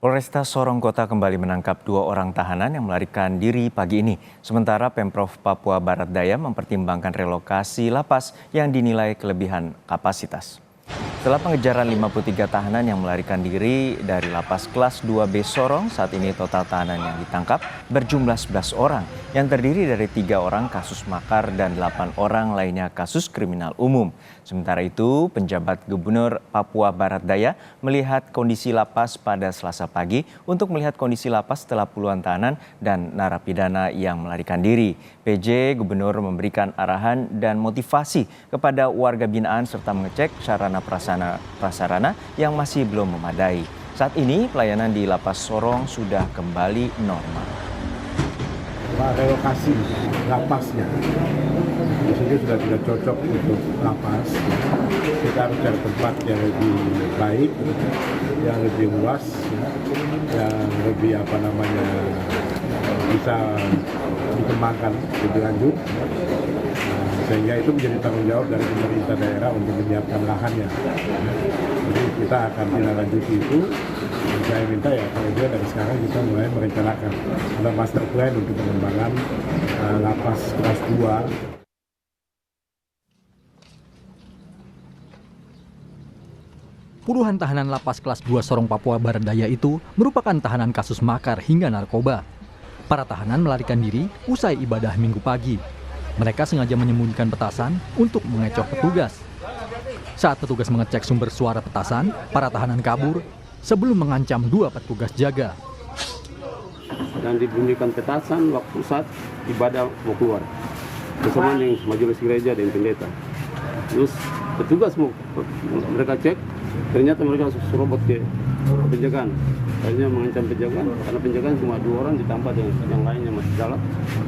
Polresta Sorong Kota kembali menangkap 2 orang tahanan yang melarikan diri pagi ini. Sementara Pemprov Papua Barat Daya mempertimbangkan relokasi lapas yang dinilai kelebihan kapasitas. Setelah pengejaran 53 tahanan yang melarikan diri dari lapas kelas 2B Sorong, saat ini total tahanan yang ditangkap berjumlah 11 orang, yang terdiri dari 3 orang kasus makar dan 8 orang lainnya kasus kriminal umum. Sementara itu, penjabat Gubernur Papua Barat Daya melihat kondisi lapas pada Selasa pagi untuk melihat kondisi lapas setelah puluhan tahanan dan narapidana yang melarikan diri. PJ Gubernur memberikan arahan dan motivasi kepada warga binaan serta mengecek sarana prasarana yang masih belum memadai. Saat ini pelayanan di Lapas Sorong sudah kembali normal. Relokasi lapasnya, di sini sudah tidak cocok untuk lapas. Kita harus cari tempat yang lebih baik, yang lebih luas, yang lebih bisa dikembangkan lebih lanjut. Sehingga itu menjadi tanggung jawab dari pemerintah daerah untuk menyiapkan lahannya. Jadi kita akan tindak-lanjuti itu. Saya minta ya kalau dia dari sekarang kita mulai merencanakan ada master plan untuk pengembangan lapas kelas 2. Puluhan tahanan lapas kelas 2 Sorong Papua Barat Daya itu merupakan tahanan kasus makar hingga narkoba. Para tahanan melarikan diri usai ibadah Minggu pagi. Mereka sengaja menyembunyikan petasan untuk mengecoh petugas. Saat petugas mengecek sumber suara petasan, para tahanan kabur sebelum mengancam 2 petugas jaga. Dan dibunyikan petasan waktu saat ibadah mau keluar. Bersama dengan majelis gereja dan pendeta. Terus petugas mereka cek, ternyata mereka serobot ke penjagaan. Akhirnya mengancam penjagaan, karena penjagaan cuma 2 orang ditambah dengan yang lainnya masih dalam.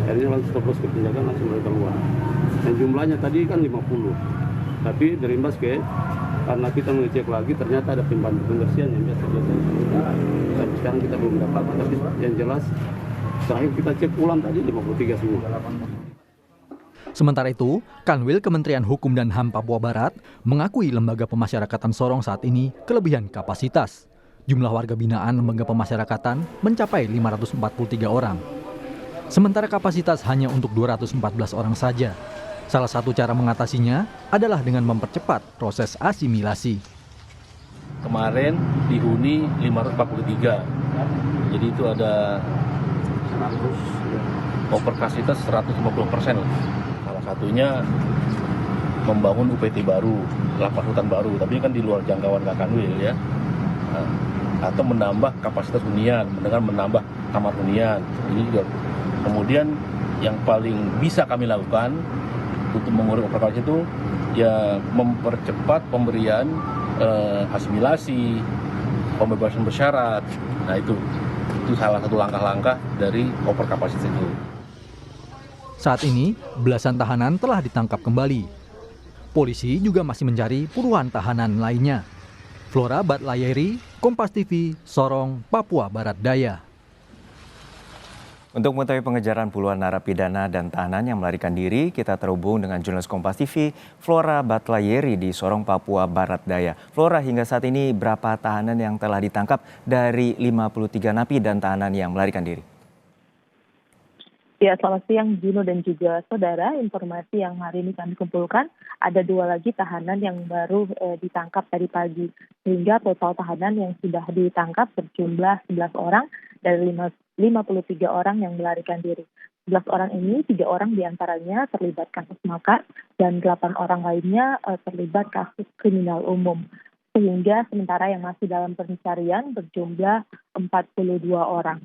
Akhirnya langsung terus ke penjagaan, langsung mereka keluar. Dan jumlahnya tadi kan 50. Tapi berimbas karena kita mengecek lagi ternyata ada pembantu pembersihan yang biasa. Tapi sekarang kita belum dapat, tapi yang jelas terakhir kita cek ulang tadi 53 semua. Sementara itu, Kanwil Kementerian Hukum dan HAM Papua Barat mengakui lembaga pemasyarakatan Sorong saat ini kelebihan kapasitas. Jumlah warga binaan lembaga pemasyarakatan mencapai 543 orang. Sementara kapasitas hanya untuk 214 orang saja. Salah satu cara mengatasinya adalah dengan mempercepat proses asimilasi. Kemarin dihuni 543, jadi itu ada over kapasitas 150%. Salah satunya membangun UPT baru, lapas rutan baru, tapi kan di luar jangkauan Kanwil ya. Atau menambah kapasitas hunian, dengan menambah kamar hunian. Ini juga. Kemudian yang paling bisa kami lakukan untuk mengurangi overkapasitas itu ya mempercepat pemberian asimilasi, pembebasan bersyarat. Nah itu salah satu langkah-langkah dari overkapasitas itu. Saat ini belasan tahanan telah ditangkap kembali. Polisi juga masih mencari puluhan tahanan lainnya. Flora Batlayeri, Kompas TV, Sorong, Papua Barat Daya. Untuk mengetahui pengejaran puluhan narapidana dan tahanan yang melarikan diri, kita terhubung dengan jurnalis Kompas TV, Flora Batlayeri di Sorong, Papua Barat Daya. Flora, hingga saat ini berapa tahanan yang telah ditangkap dari 53 napi dan tahanan yang melarikan diri? Ya, selamat siang Juno dan juga saudara. Informasi yang hari ini kami kumpulkan, ada 2 lagi tahanan yang baru ditangkap tadi pagi. Sehingga total tahanan yang sudah ditangkap berjumlah 11 orang dari 53 orang yang melarikan diri. 11 orang ini, 3 orang diantaranya terlibat kasus makar dan 8 orang lainnya terlibat kasus kriminal umum. Sehingga sementara yang masih dalam pencarian berjumlah 42 orang.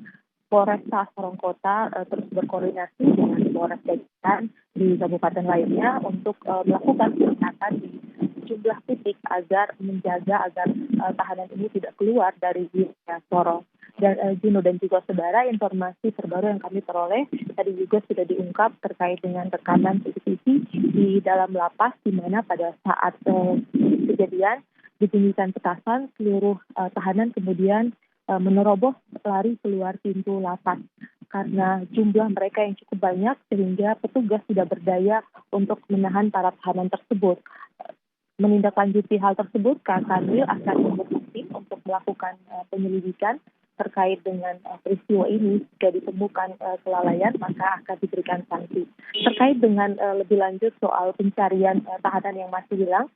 Polresta Sorong Kota terus berkoordinasi dengan Polres Dajian di kabupaten lainnya untuk melakukan peningkatan di jumlah titik agar menjaga agar tahanan ini tidak keluar dari wilayah Sorong. Dan Juno dan juga saudara, informasi terbaru yang kami peroleh tadi juga sudah diungkap terkait dengan rekaman CCTV di dalam lapas, di mana pada saat kejadian dibunyikan petasan, seluruh tahanan kemudian menerobos lari keluar pintu lapas karena jumlah mereka yang cukup banyak sehingga petugas tidak berdaya untuk menahan para tahanan tersebut. Menindaklanjuti hal tersebut, Kanwil akan membentuk tim untuk melakukan penyelidikan terkait dengan peristiwa ini. Jika ditemukan kelalaian, maka akan diberikan sanksi. Terkait dengan lebih lanjut soal pencarian tahanan yang masih hilang,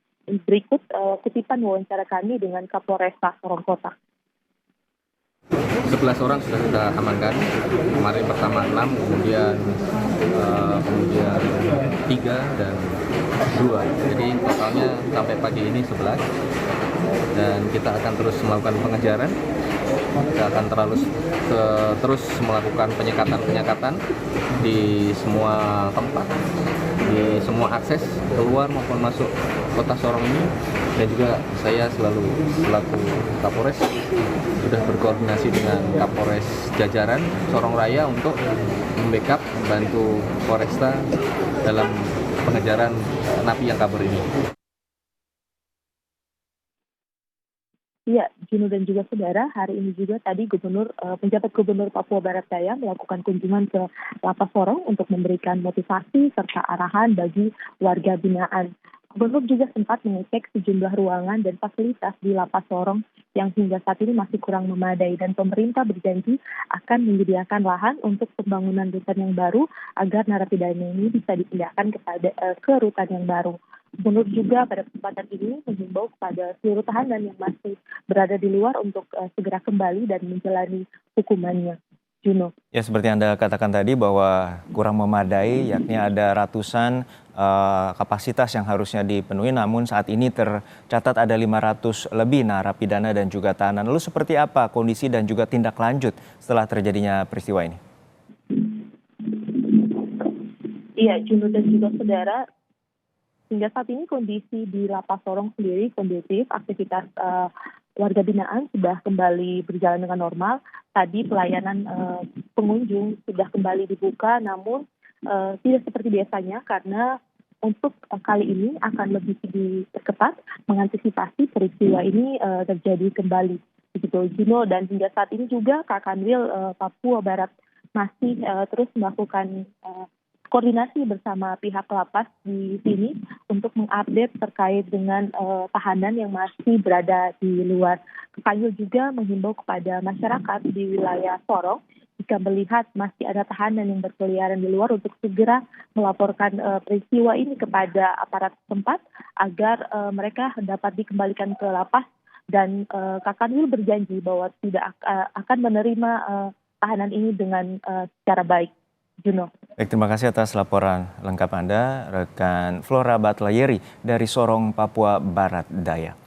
berikut kutipan wawancara kami dengan Kapolresta Sorong Kota. 11 orang sudah kita amankan. Kemarin pertama 6, kemudian 3 dan 2. Jadi totalnya sampai pagi ini 11. Dan kita akan terus melakukan pengejaran. Kita akan terus melakukan penyekatan di semua tempat, di semua akses keluar maupun masuk kota Sorong ini. Dan juga saya selaku Kapolres sudah berkoordinasi dengan Kapolres jajaran Sorong Raya untuk membackup, membantu Polresta dalam pengejaran napi yang kabur ini. Ya, Juno dan juga saudara, hari ini juga tadi penjabat Gubernur Papua Barat Daya melakukan kunjungan ke Lapas Sorong untuk memberikan motivasi serta arahan bagi warga binaan. Gubernur juga sempat mengecek sejumlah ruangan dan fasilitas di Lapas Sorong yang hingga saat ini masih kurang memadai, dan pemerintah berjanji akan menyediakan lahan untuk pembangunan rutan yang baru agar narapidana ini bisa dipindahkan ke rutan yang baru. Gubernur juga pada kesempatan ini menghimbau kepada seluruh tahanan yang masih berada di luar untuk segera kembali dan menjalani hukumannya. Juno. Ya, seperti Anda katakan tadi bahwa kurang memadai, yakni ada ratusan kapasitas yang harusnya dipenuhi, namun saat ini tercatat ada 500 lebih narapidana dan juga tahanan. Lalu seperti apa kondisi dan juga tindak lanjut setelah terjadinya peristiwa ini? Iya, Juno dan juga saudara, hingga saat ini kondisi di Lapas Sorong sendiri kondusif, aktivitas warga binaan sudah kembali berjalan dengan normal. Tadi pelayanan pengunjung sudah kembali dibuka, namun tidak seperti biasanya karena untuk kali ini akan lebih diperketat mengantisipasi peristiwa ini terjadi kembali. Begitu, Juno, dan hingga saat ini juga Kakanwil Papua Barat masih terus melakukan koordinasi bersama pihak lapas di sini untuk mengupdate terkait dengan tahanan yang masih berada di luar. Kakanwil juga menghimbau kepada masyarakat di wilayah Sorong jika melihat masih ada tahanan yang berkeliaran di luar untuk segera melaporkan peristiwa ini kepada aparat setempat agar mereka dapat dikembalikan ke lapas, dan Kakanwil berjanji bahwa tidak akan menerima tahanan ini dengan secara baik. Juno. Baik, terima kasih atas laporan lengkap Anda, rekan Flora Batlayeri dari Sorong, Papua Barat Daya.